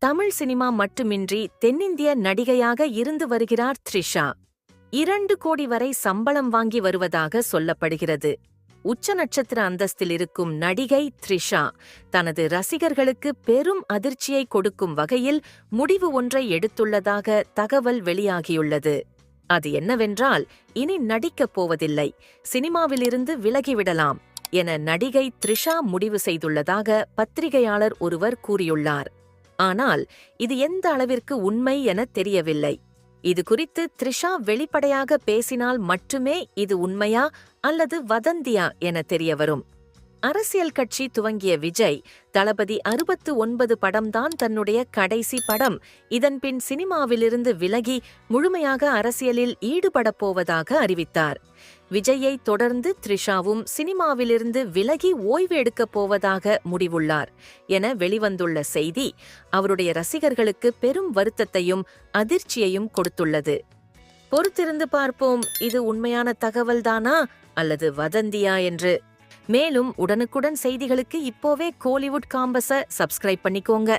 Tamil cinema மட்டுமின்றி தென்னிந்திய நடிகையாக இருந்து வருகிறார் த்ரிஷா. 2 கோடி வரை சம்பளம் வாங்கி வருவதாக சொல்லப்படுகிறது. உச்ச நட்சத்திர அந்தஸ்தில் இருக்கும் நடிகை த்ரிஷா தனது ரசிகர்களுக்கு பெரும் அதிர்ச்சியை கொடுக்கும் வகையில் முடிவு ஒன்றை எடுத்துள்ளதாக தகவல் வெளியாகியுள்ளது. அது என்னவென்றால், இனி நடிக்கப் போவதில்லை, சினிமாவிலிருந்து விலகிவிடலாம் என நடிகை த்ரிஷா முடிவு செய்துள்ளதாக பத்திரிகையாளர் ஒருவர் கூறியுள்ளார். ஆனால் இது எந்த அளவிற்கு உண்மை என தெரியவில்லை. இது குறித்து த்ரிஷா வெளிப்படையாக பேசினால் மட்டுமே இது உண்மையா அல்லது வதந்தியா என தெரியவரும். அரசியல் கட்சி துவங்கிய விஜய் தளபதி 69 படம்தான் தன்னுடைய கடைசி படம். இதன்பின் சினிமாவிலிருந்து விலகி முழுமையாக அரசியலில் ஈடுபடப் போவதாக அறிவித்தார். விஜயை தொடர்ந்து த்ரிஷாவும் சினிமாவிலிருந்து விலகி ஓய்வு எடுக்கப் போவதாக முடிவுள்ளார் என வெளிவந்துள்ள செய்தி அவருடைய ரசிகர்களுக்கு பெரும் வருத்தத்தையும் அதிர்ச்சியையும் கொடுத்துள்ளது. பொறுத்திருந்து பார்ப்போம், இது உண்மையான தகவல்தானா அல்லது வதந்தியா என்று. மேலும் உடனுக்குடன் செய்திகளுக்கு இப்போவே கோலிவுட் காம்பஸை சப்ஸ்கிரைப் பண்ணிக்கோங்க.